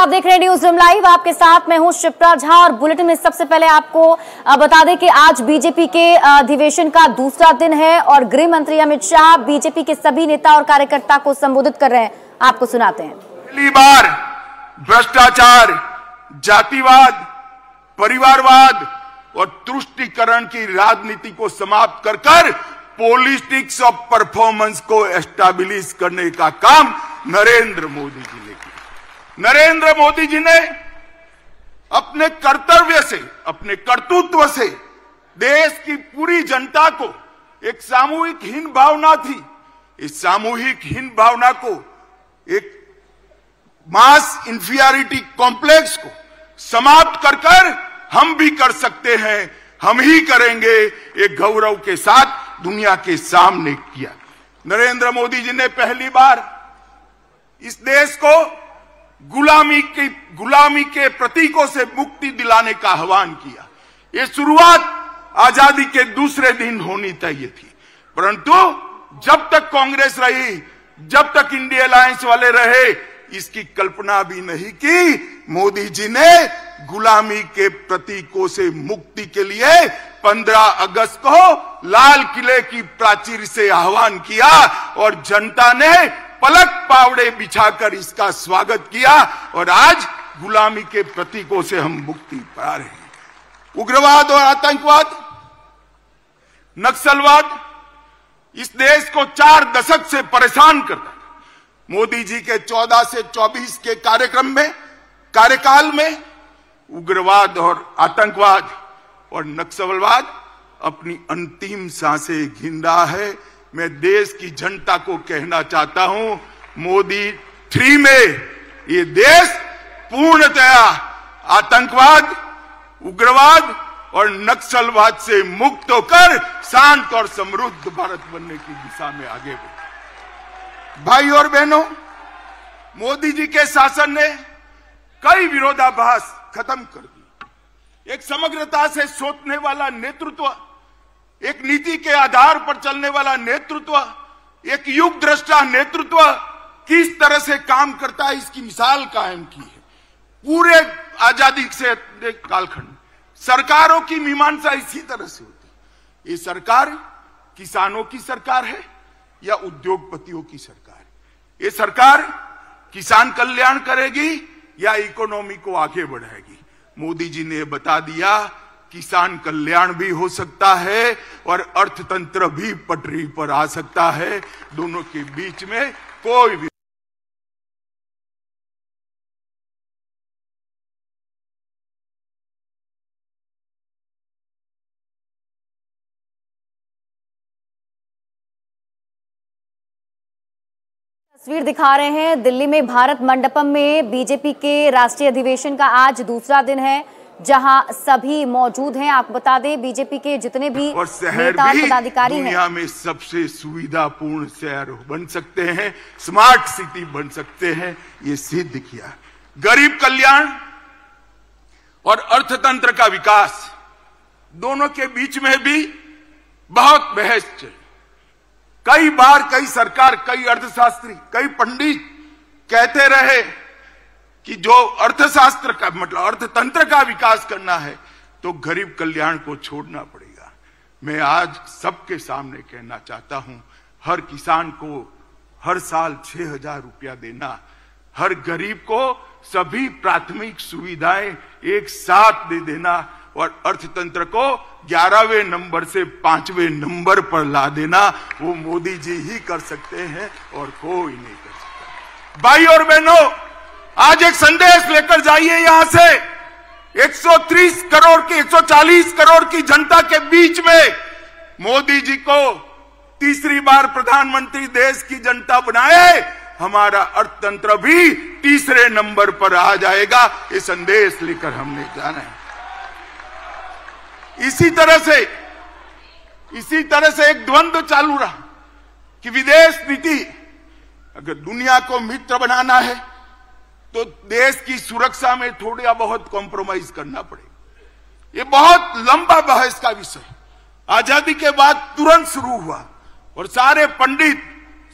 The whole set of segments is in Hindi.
आप देख रहे हैं न्यूज रूम लाइव। आपके साथ मैं हूं शिप्रा झा और बुलेटिन में सबसे पहले आपको बता दें कि आज बीजेपी के अधिवेशन का दूसरा दिन है और गृह मंत्री अमित शाह बीजेपी के सभी नेता और कार्यकर्ता को संबोधित कर रहे हैं। आपको सुनाते हैं। पहली बार भ्रष्टाचार, जातिवाद, परिवारवाद और तुष्टीकरण की राजनीति को समाप्त कर पॉलिटिक्स ऑफ परफॉर्मेंस को एस्टैब्लिश करने का काम नरेंद्र मोदी जी ने किया। नरेंद्र मोदी जी ने अपने कर्तव्य से, अपने कर्तृत्व से देश की पूरी जनता को एक सामूहिक हीन भावना थी, इस सामूहिक हीन भावना को, एक मास इंफीरियरिटी कॉम्प्लेक्स को समाप्त कर हम भी कर सकते हैं, हम ही करेंगे, एक गौरव के साथ दुनिया के सामने किया। नरेंद्र मोदी जी ने पहली बार इस देश को गुलामी के प्रतीकों से मुक्ति दिलाने का आह्वान किया। ये शुरुआत आजादी के दूसरे दिन होनी चाहिए थी, परंतु जब तक कांग्रेस रही, जब तक इंडिया अलायंस वाले रहे, इसकी कल्पना भी नहीं की मोदी जी ने गुलामी के प्रतीकों से मुक्ति के लिए 15 अगस्त को लाल किले की प्राचीर से आह्वान किया और जनता ने पलक पावड़े बिछाकर इसका स्वागत किया और आज गुलामी के प्रतीकों से हम मुक्ति पा रहे हैं। उग्रवाद और आतंकवाद, नक्सलवाद इस देश को 4 दशक से परेशान करता है। मोदी जी के 14 से 24 के कार्यकाल में उग्रवाद और आतंकवाद और नक्सलवाद अपनी अंतिम सांसें गिन रहा है। मैं देश की जनता को कहना चाहता हूं, मोदी 3 में ये देश पूर्णतया आतंकवाद, उग्रवाद और नक्सलवाद से मुक्त होकर शांत और समृद्ध भारत बनने की दिशा में आगे बढ़े। भाई और बहनों, मोदी जी के शासन ने कई विरोधाभास खत्म कर दी। एक समग्रता से सोचने वाला नेतृत्व, एक नीति के आधार पर चलने वाला नेतृत्व, एक युग दृष्टा नेतृत्व किस तरह से काम करता है, इसकी मिसाल कायम की है। पूरे आजादी से कालखंड सरकारों की मीमांसा इसी तरह से होती है। ये सरकार किसानों की सरकार है या उद्योगपतियों की सरकार है? ये सरकार किसान कल्याण करेगी या इकोनॉमी को आगे बढ़ाएगी? मोदी जी ने बता दिया, किसान कल्याण भी हो सकता है और अर्थतंत्र भी पटरी पर आ सकता है। दोनों के बीच में कोई भी तस्वीर दिखा रहे हैं। दिल्ली में भारत मंडपम में बीजेपी के राष्ट्रीय अधिवेशन का आज दूसरा दिन है, जहां सभी मौजूद हैं। आपको बता दें, बीजेपी के जितने भी नेता पदाधिकारी हैं, दुनिया में सबसे सुविधापूर्ण शहर बन सकते हैं, स्मार्ट सिटी बन सकते हैं, ये सिद्ध किया। गरीब कल्याण और अर्थतंत्र का विकास, दोनों के बीच में भी बहुत बहस चली। कई बार कई सरकार, कई अर्थशास्त्री, कई पंडित कहते रहे कि जो अर्थशास्त्र का मतलब अर्थतंत्र का विकास करना है तो गरीब कल्याण को छोड़ना पड़ेगा। मैं आज सबके सामने कहना चाहता हूं, हर किसान को हर साल 6,000 रुपया देना, हर गरीब को सभी प्राथमिक सुविधाएं एक साथ दे देना और अर्थतंत्र को 11वें नंबर से 5वें नंबर पर ला देना, वो मोदी जी ही कर सकते हैं और कोई नहीं कर सकता। भाई और बहनों, आज एक संदेश लेकर जाइए यहां से। 130 करोड़ की, 140 करोड़ की जनता के बीच में मोदी जी को तीसरी बार प्रधानमंत्री देश की जनता बनाए, हमारा अर्थतंत्र भी तीसरे नंबर पर आ जाएगा। ये संदेश लेकर हमने जाना है। इसी तरह से एक द्वंद्व चालू रहा कि विदेश नीति, अगर दुनिया को मित्र बनाना है तो देश की सुरक्षा में थोड़ा बहुत कॉम्प्रोमाइज करना पड़ेगा। ये बहुत लंबा बहस का विषय आजादी के बाद तुरंत शुरू हुआ और सारे पंडित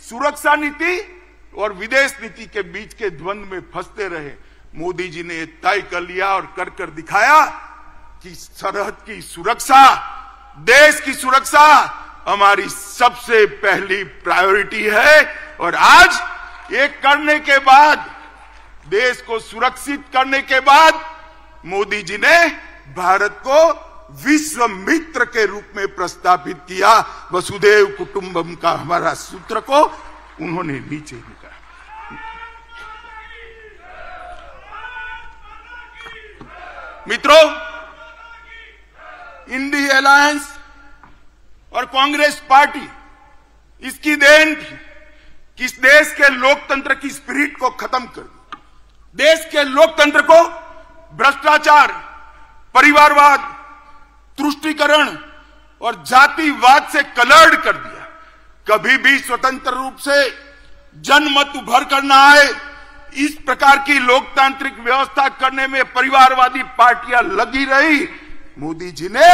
सुरक्षा नीति और विदेश नीति के बीच के द्वंद्व में फंसते रहे। मोदी जी ने तय कर लिया और कर दिखाया कि सरहद की सुरक्षा, देश की सुरक्षा हमारी सबसे पहली प्रायोरिटी है। और आज ये करने के बाद, देश को सुरक्षित करने के बाद, मोदी जी ने भारत को विश्व मित्र के रूप में प्रस्तावित किया। वसुधैव कुटुंबकम का हमारा सूत्र को उन्होंने नीचे लिखा। मित्रों, इंडी अलायंस और कांग्रेस पार्टी, इसकी देन थी कि इस देश के लोकतंत्र की स्पिरिट को खत्म कर दिया, देश के लोकतंत्र को भ्रष्टाचार, परिवारवाद, तुष्टीकरण और जातिवाद से कलर्ड कर दिया। कभी भी स्वतंत्र रूप से जनमत उभर कर न आए, इस प्रकार की लोकतांत्रिक व्यवस्था करने में परिवारवादी पार्टियां लगी रही। मोदी जी ने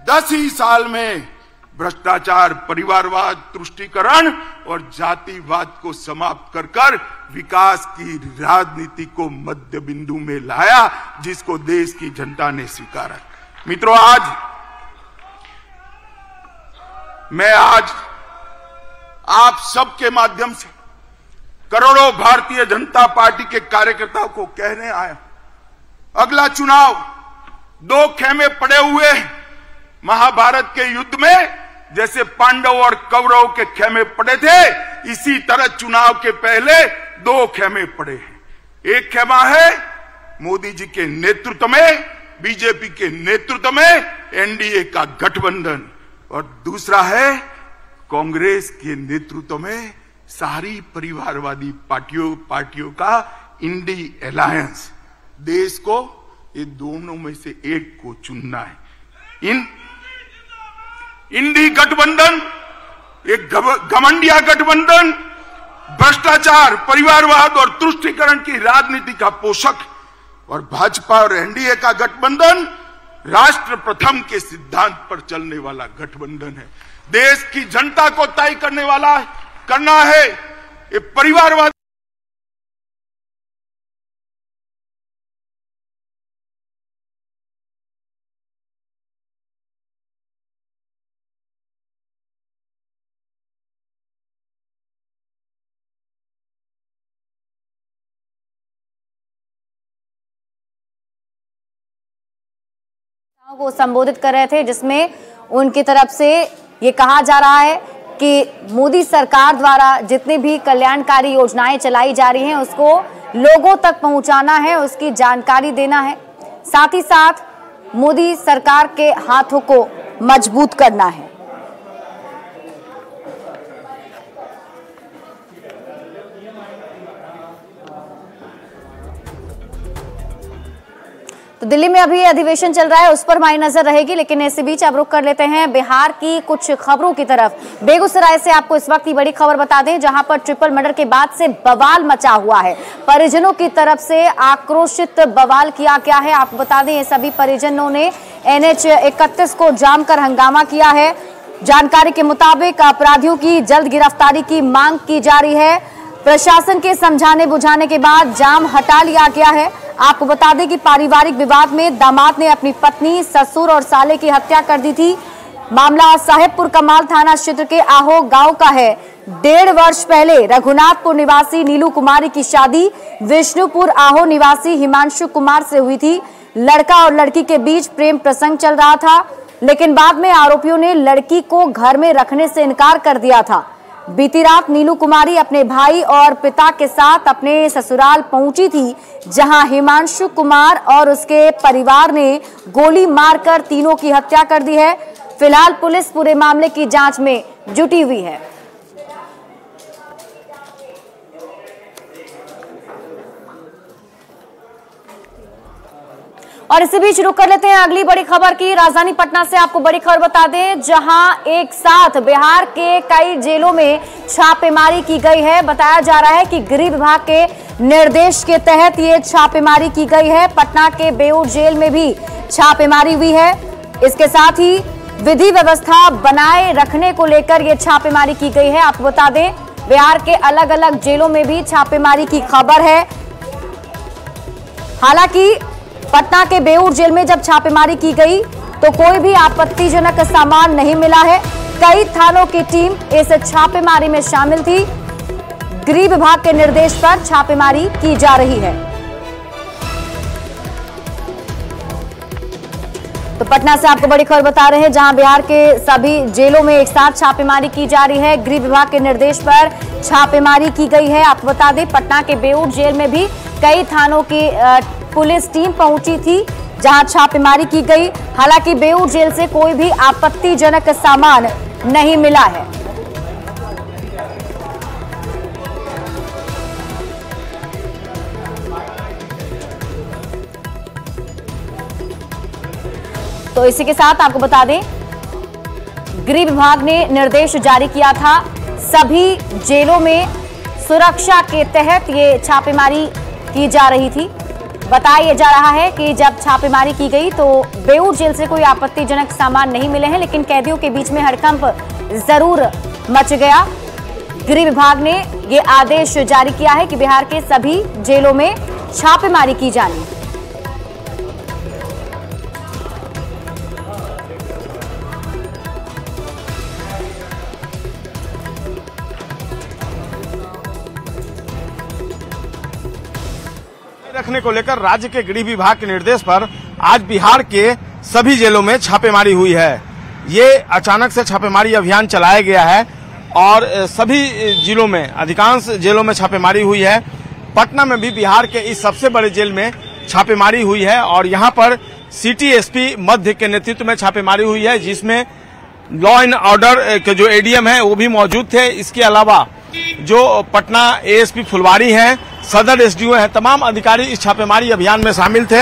10 ही साल में भ्रष्टाचार, परिवारवाद, तुष्टीकरण और जातिवाद को समाप्त कर विकास की राजनीति को मध्य बिंदु में लाया, जिसको देश की जनता ने स्वीकारा। मित्रों, मैं आज आप सबके माध्यम से करोड़ों भारतीय जनता पार्टी के कार्यकर्ताओं को कहने आया, अगला चुनाव 2 खेमे पड़े हुए हैं। महाभारत के युद्ध में जैसे पांडव और कौरव के खेमे पड़े थे, इसी तरह चुनाव के पहले 2 खेमे पड़े हैं। एक खेमा है मोदी जी के नेतृत्व में, बीजेपी के नेतृत्व में एनडीए का गठबंधन, और दूसरा है कांग्रेस के नेतृत्व में सारी परिवारवादी पार्टियों का इंडी अलायंस। देश को ये दोनों में से एक को चुनना है। इंडी गठबंधन एक घमंडिया गठबंधन, भ्रष्टाचार, परिवारवाद और तुष्टीकरण की राजनीति का पोषक, और भाजपा और एनडीए का गठबंधन राष्ट्र प्रथम के सिद्धांत पर चलने वाला गठबंधन है। देश की जनता को तय करना है ये परिवारवाद। को संबोधित कर रहे थे, जिसमें उनकी तरफ से ये कहा जा रहा है कि मोदी सरकार द्वारा जितनी भी कल्याणकारी योजनाएं चलाई जा रही हैं उसको लोगों तक पहुंचाना है, उसकी जानकारी देना है, साथ ही साथ मोदी सरकार के हाथों को मजबूत करना है। तो दिल्ली में अभी अधिवेशन चल रहा है, उस पर हमारी नजर रहेगी, लेकिन इसी बीच अब रुक कर लेते हैं बिहार की कुछ खबरों की तरफ। बेगूसराय से आपको इस वक्त की बड़ी खबर बता दें, जहां पर ट्रिपल मर्डर के बाद से बवाल मचा हुआ है। परिजनों की तरफ से आक्रोशित बवाल किया गया है। आपको बता दें, ये सभी परिजनों ने NH 31 को जाम कर हंगामा किया है। जानकारी के मुताबिक अपराधियों की जल्द गिरफ्तारी की मांग की जा रही है। प्रशासन के समझाने बुझाने के बाद जाम हटा लिया गया है। आपको बता दें कि पारिवारिक विवाद में दामाद ने अपनी पत्नी, ससुर और साले की हत्या कर दी थी। मामला साहेबपुर कमाल थाना क्षेत्र के आहो गांव का है। 1.5 वर्ष पहले रघुनाथपुर निवासी नीलू कुमारी की शादी विष्णुपुर आहो निवासी हिमांशु कुमार से हुई थी। लड़का और लड़की के बीच प्रेम प्रसंग चल रहा था, लेकिन बाद में आरोपियों ने लड़की को घर में रखने से इनकार कर दिया था। बीती रात नीलू कुमारी अपने भाई और पिता के साथ अपने ससुराल पहुंची थी, जहां हिमांशु कुमार और उसके परिवार ने गोली मारकर तीनों की हत्या कर दी है। फिलहाल पुलिस पूरे मामले की जांच में जुटी हुई है। और इसी बीच रुक कर लेते हैं अगली बड़ी खबर की। राजधानी पटना से आपको बड़ी खबर बता दें, जहां एक साथ बिहार के कई जेलों में छापेमारी की गई है। बताया जा रहा है कि गृह विभाग के निर्देश के तहत ये छापेमारी की गई है। पटना के बेऊर जेल में भी छापेमारी हुई है। इसके साथ ही विधि व्यवस्था बनाए रखने को लेकर ये छापेमारी की गई है। आपको बता दें, बिहार के अलग अलग जेलों में भी छापेमारी की खबर है। हालांकि पटना के बेऊर जेल में जब छापेमारी की गई तो कोई भी आपत्तिजनक सामान नहीं मिला है। कई थानों की टीम इस छापेमारी में शामिल थी। गृह विभाग के निर्देश पर छापेमारी की जा रही है। तो पटना से आपको बड़ी खबर बता रहे हैं, जहां बिहार के सभी जेलों में एक साथ छापेमारी की जा रही है। गृह विभाग के निर्देश पर छापेमारी की गई है। आपको बता दें, पटना के बेऊर जेल में भी कई थानों की पुलिस टीम पहुंची थी, जहां छापेमारी की गई। हालांकि बेऊर जेल से कोई भी आपत्तिजनक सामान नहीं मिला है। तो इसी के साथ आपको बता दें, गृह विभाग ने निर्देश जारी किया था, सभी जेलों में सुरक्षा के तहत ये छापेमारी की जा रही थी। बताया जा रहा है कि जब छापेमारी की गई तो बेऊर जेल से कोई आपत्तिजनक सामान नहीं मिले हैं, लेकिन कैदियों के बीच में हड़कंप जरूर मच गया। गृह विभाग ने ये आदेश जारी किया है कि बिहार के सभी जेलों में छापेमारी की जानी। रखने को लेकर राज्य के गृह विभाग के निर्देश पर आज बिहार के सभी जेलों में छापेमारी हुई है। ये अचानक से छापेमारी अभियान चलाया गया है और सभी जिलों में, अधिकांश जेलों में छापेमारी हुई है। पटना में भी बिहार के इस सबसे बड़े जेल में छापेमारी हुई है और यहाँ पर सिटी एसपी मध्य के नेतृत्व में छापेमारी हुई है, जिसमें लॉ एंड ऑर्डर के जो एडीएम है वो भी मौजूद थे। इसके अलावा जो पटना एएसपी फुलवारी हैं, सदर एसडीओ हैं, तमाम अधिकारी इस छापेमारी अभियान में शामिल थे।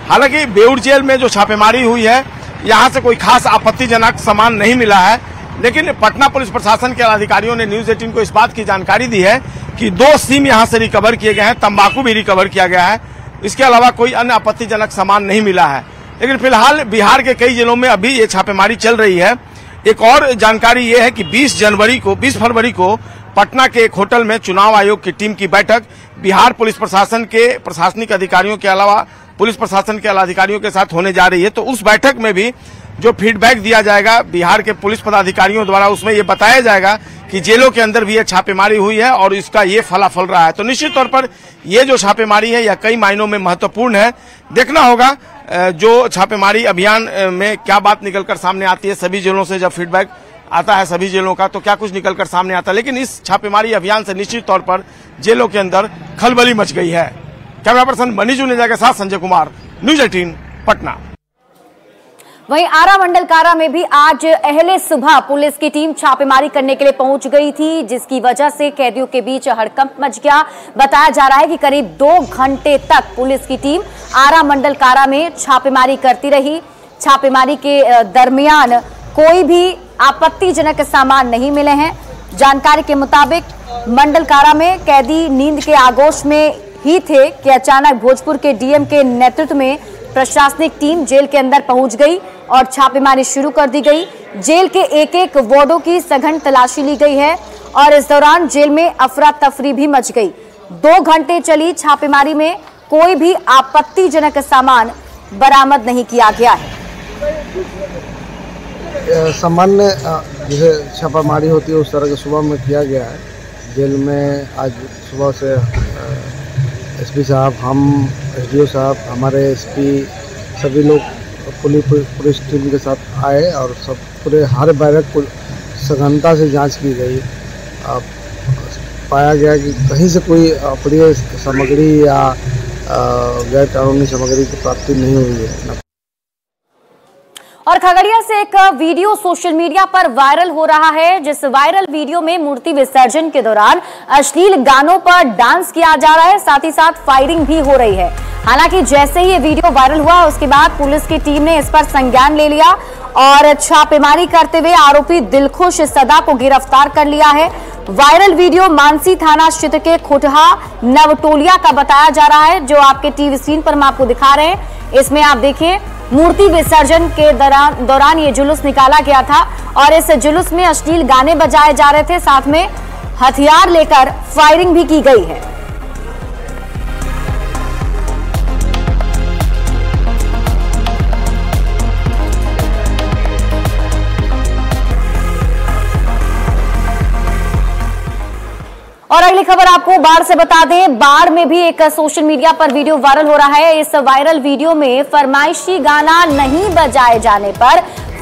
हालांकि बेऊर जेल में जो छापेमारी हुई है, यहां से कोई खास आपत्तिजनक सामान नहीं मिला है, लेकिन पटना पुलिस प्रशासन के अधिकारियों ने न्यूज 18 को इस बात की जानकारी दी है कि 2 सिम यहां से रिकवर किए गए हैं, तंबाकू भी रिकवर किया गया है। इसके अलावा कोई अन्य आपत्तिजनक सामान नहीं मिला है। लेकिन फिलहाल बिहार के कई जिलों में अभी ये छापेमारी चल रही है। एक और जानकारी ये है कि 20 फरवरी को पटना के एक होटल में चुनाव आयोग की टीम की बैठक बिहार पुलिस प्रशासन के प्रशासनिक अधिकारियों के अलावा पुलिस प्रशासन के अधिकारियों के साथ होने जा रही है। तो उस बैठक में भी जो फीडबैक दिया जाएगा बिहार के पुलिस पदाधिकारियों द्वारा, उसमें ये बताया जाएगा कि जेलों के अंदर भी ये छापेमारी हुई है और इसका ये फलाफल रहा है। तो निश्चित तौर पर ये जो छापेमारी है यह कई मायनों में महत्वपूर्ण है। देखना होगा जो छापेमारी अभियान में क्या बात निकलकर सामने आती है। सभी जेलों से जब फीडबैक आता है सभी जेलों का, तो क्या कुछ निकलकर सामने आता है। लेकिन इस छापेमारी अभियान से निश्चित तौर पर जेलों के अंदर खलबली मच गई है। कैमरा पर्सन मनीष जुनेजा के साथ संजय कुमार, न्यूज 18 पटना। वहीं आरा मंडल कारा में भी आज अहले सुबह पुलिस की टीम छापेमारी करने के लिए पहुंच गई थी, जिसकी वजह से कैदियों के बीच हड़कंप मच गया। बताया जा रहा है कि करीब 2 घंटे तक पुलिस की टीम आरा मंडल कारा में छापेमारी करती रही। छापेमारी के दरमियान कोई भी आपत्तिजनक सामान नहीं मिले हैं। जानकारी के मुताबिक मंडल कारा में कैदी नींद के आगोश में ही थे कि अचानक भोजपुर के डीएम के नेतृत्व में प्रशासनिक टीम जेल के अंदर पहुंच गई और छापेमारी शुरू कर दी गई। जेल के एक वार्डों की सघन तलाशी ली गई है और इस दौरान जेल में अफरा तफरी भी मच गई। 2 घंटे चली छापेमारी में कोई भी आपत्तिजनक सामान बरामद नहीं किया गया है। सामान्य जैसे छापामारी होती है उस तरह के सुबह में किया गया है। जेल में आज सुबह से एसपी साहब, हम एसडीओ साहब, हमारे एसपी, सभी लोग पुलिस टीम के साथ आए और सब पूरे हर बैरक को सघनता से जांच की गई। पाया गया कि कहीं से कोई अप्रिय सामग्री या गैर कानूनी सामग्री की प्राप्ति नहीं हुई है। और खगड़िया से एक वीडियो सोशल मीडिया पर वायरल हो रहा है, जिस वायरल वीडियो में मूर्ति विसर्जन के दौरान अश्लील गानों पर डांस किया जा रहा है, साथ ही साथ फायरिंग भी हो रही है। हालांकि जैसे ही ये वीडियो वायरल हुआ उसके बाद पुलिस की टीम ने इस पर संज्ञान ले लिया और छापेमारी करते हुए आरोपी दिलखुश सदा को गिरफ्तार कर लिया है। वायरल वीडियो मानसी थाना क्षेत्र के खुटहा नवटोलिया का बताया जा रहा है, जो आपके टीवी स्क्रीन पर हम आपको दिखा रहे हैं। इसमें आप देखिए, मूर्ति विसर्जन के दौरान ये जुलूस निकाला गया था और इस जुलूस में अश्लील गाने बजाए जा रहे थे, साथ में हथियार लेकर फायरिंग भी की गई है। और अगली खबर आपको बाढ़ से बता दें, बाढ़ में भी एक सोशल मीडिया पर वीडियो वायरल हो रहा है। इस वायरल वीडियो में फरमाइशी गाना नहीं बजाए जाने पर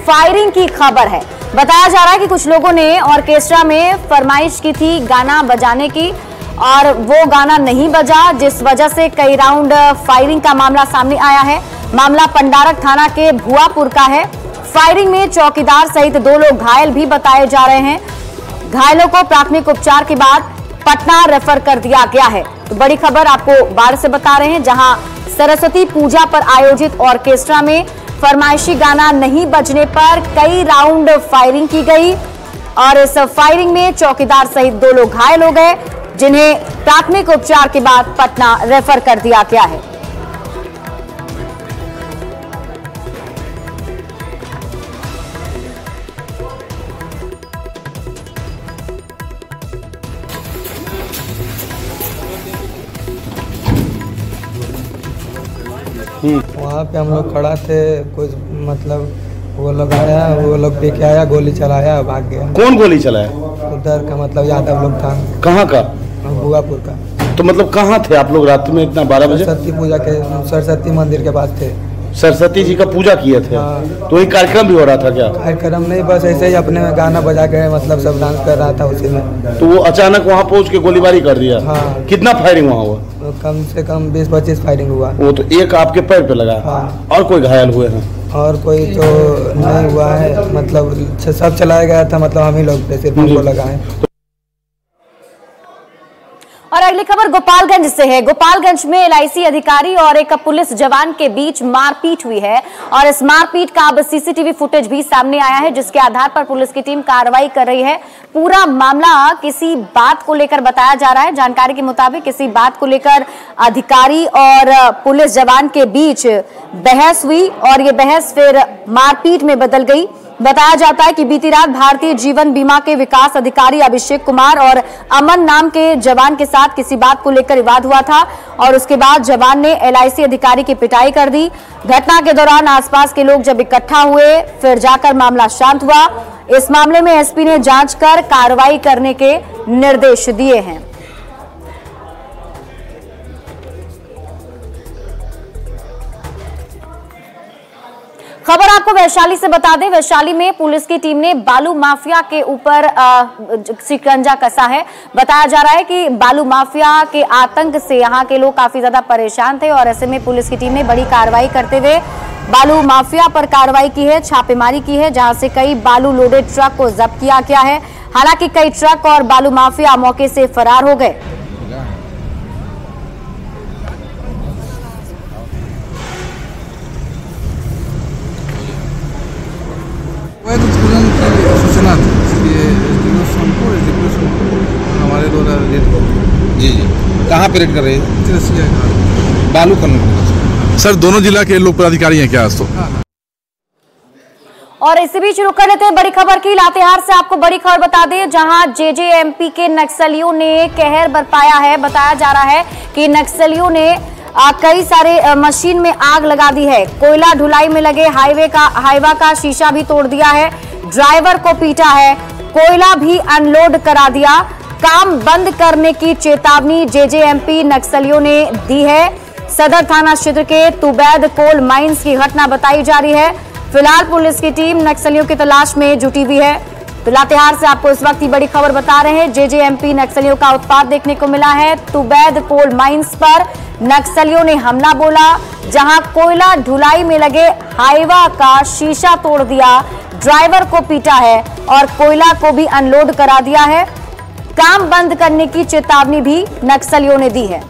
फायरिंग की खबर है। बताया जा रहा है कि कुछ लोगों ने ऑर्केस्ट्रा में फरमाइश की थी गाना बजाने की और वो गाना नहीं बजा, जिस वजह से कई राउंड फायरिंग का मामला सामने आया है। मामला पंडारक थाना के भुआपुर का है। फायरिंग में चौकीदार सहित 2 लोग घायल भी बताए जा रहे हैं। घायलों को प्राथमिक उपचार के बाद पटना रेफर कर दिया गया है। तो बड़ी खबर आपको बाढ़ से बता रहे हैं, जहां सरस्वती पूजा पर आयोजित ऑर्केस्ट्रा में फरमाइशी गाना नहीं बजने पर कई राउंड फायरिंग की गई और इस फायरिंग में चौकीदार सहित 2 लोग घायल हो गए, जिन्हें प्राथमिक उपचार के बाद पटना रेफर कर दिया गया है। वहाँ पे हम लोग खड़ा थे, कुछ मतलब वो लोग आया, वो लोग पी के आया, गोली चलाया, भाग गया। कौन गोली चलाया? उधर का मतलब यादव लोग था। कहाँ का? भुआपुर का। तो मतलब कहाँ थे आप लोग रात में इतना 12 बजे? सरस्वती पूजा के, सरस्वती मंदिर के पास थे। सरस्वती जी का पूजा किए थे? हाँ। तो ये कार्यक्रम भी हो रहा था क्या? कार्यक्रम नहीं, बस ऐसे ही अपने में गाना बजा के मतलब सब डांस कर रहा था उसी में। तो वो अचानक वहाँ पहुँच के गोलीबारी कर दिया? हाँ। कितना फायरिंग वहाँ हुआ? तो कम से कम 20-25 फायरिंग हुआ। वो तो एक आपके पैर पे लगा? हाँ। और कोई घायल हुए हैं? और कोई तो नहीं हुआ है, मतलब सब चलाया गया था, मतलब हम ही लोग पे सिर्फ हमको लगा है। और अगली खबर गोपालगंज से है। गोपालगंज में LIC अधिकारी और एक पुलिस जवान के बीच मारपीट हुई है और इस मारपीट का अब सीसीटीवी फुटेज भी सामने आया है, जिसके आधार पर पुलिस की टीम कार्रवाई कर रही है। पूरा मामला किसी बात को लेकर बताया जा रहा है। जानकारी के मुताबिक किसी बात को लेकर अधिकारी और पुलिस जवान के बीच बहस हुई और ये बहस फिर मारपीट में बदल गई। बताया जाता है कि बीती रात भारतीय जीवन बीमा के विकास अधिकारी अभिषेक कुमार और अमन नाम के जवान के साथ किसी बात को लेकर विवाद हुआ था और उसके बाद जवान ने LIC अधिकारी की पिटाई कर दी। घटना के दौरान आसपास के लोग जब इकट्ठा हुए, फिर जाकर मामला शांत हुआ। इस मामले में SP ने जांच कर कार्रवाई करने के निर्देश दिए हैं। खबर आपको वैशाली से बता दें, वैशाली में पुलिस की टीम ने बालू माफिया के ऊपर शिकंजा कसा है। बताया जा रहा है कि बालू माफिया के आतंक से यहां के लोग काफी ज्यादा परेशान थे और ऐसे में पुलिस की टीम ने बड़ी कार्रवाई करते हुए बालू माफिया पर कार्रवाई की है, छापेमारी की है, जहां से कई बालू लोडेड ट्रक को जब्त किया गया है। हालांकि कई ट्रक और बालू माफिया मौके से फरार हो गए। सूचना थी, इसलिए हमारे द्वारा रेड कर जी जी। कहाँ पे रेड कर रहे हैं? बालू कानून। सर, दोनों जिला के लोग पदाधिकारी हैं क्या आज? तो और इसी बीच रुक कर लेते हैं बड़ी खबर की। लातेहार से आपको बड़ी खबर बता दें, जहां JJMP के नक्सलियों ने कहर बरपाया है। बताया जा रहा है कि नक्सलियों ने कई सारे मशीन में आग लगा दी है। कोयला ढुलाई में लगे हाईवा का शीशा भी तोड़ दिया है, ड्राइवर को पीटा है, कोयला भी अनलोड करा दिया। काम बंद करने की चेतावनी JJMP नक्सलियों ने दी है। सदर थाना क्षेत्र के तुबैद कोल माइंस की घटना बताई जा रही है। फिलहाल पुलिस की टीम नक्सलियों की तलाश में जुटी हुई है। तो लातेहार से आपको इस वक्त की बड़ी खबर बता रहे हैं, JJMP नक्सलियों का उत्पात देखने को मिला है। तुबैद कोल माइंस पर नक्सलियों ने हमला बोला, जहां कोयला ढुलाई में लगे हाईवा का शीशा तोड़ दिया, ड्राइवर को पीटा है और कोयला को भी अनलोड करा दिया है। काम बंद करने की चेतावनी भी नक्सलियों ने दी है।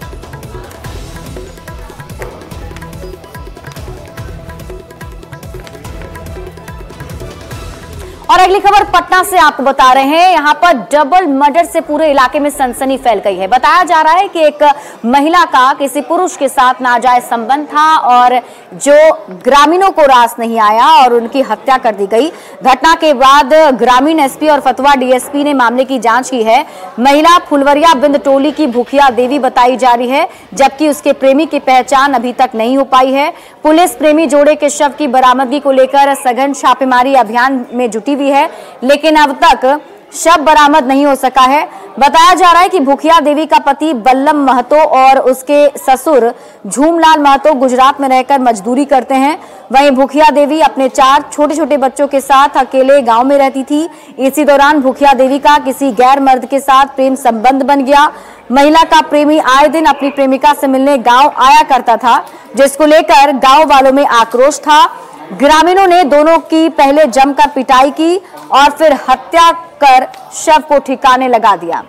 और अगली खबर पटना से आपको बता रहे हैं, यहां पर डबल मर्डर से पूरे इलाके में सनसनी फैल गई है। बताया जा रहा है कि एक महिला का किसी पुरुष के साथ नाजायज संबंध था और जो ग्रामीणों को रास नहीं आया और उनकी हत्या कर दी गई। घटना के बाद ग्रामीण SP और फतवा DSP ने मामले की जांच की है। महिला फुलवरिया बिंद टोली की भूखिया देवी बताई जा रही है, जबकि उसके प्रेमी की पहचान अभी तक नहीं हो पाई है। पुलिस प्रेमी जोड़े के शव की बरामदगी को लेकर सघन छापेमारी अभियान में जुटी हुई है, लेकिन अब तक शव बरामद नहीं हो सका है। बताया जा रहा है कि भुखिया देवी का पति बल्लम महतो और उसके ससुर झूमलाल महतो गुजरात में रहकर मजदूरी करते हैं। वहीं भुखिया देवी अपने 4 छोटे छोटे बच्चों के साथ अकेले गांव में रहती थी। इसी दौरान भुखिया देवी का किसी गैर मर्द के साथ प्रेम संबंध बन गया। महिला का प्रेमी आए दिन अपनी प्रेमिका से मिलने गांव आया करता था, जिसको लेकर गांव वालों में आक्रोश था। ग्रामीणों ने दोनों की पहले जमकर पिटाई की और फिर हत्या कर शव को ठिकाने लगा दिया।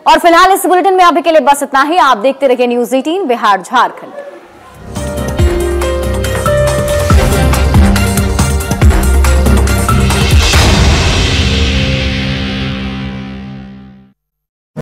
और फिलहाल इस बुलेटिन में अभी के लिए बस इतना ही। आप देखते रहिए न्यूज़ 18 बिहार झारखंड।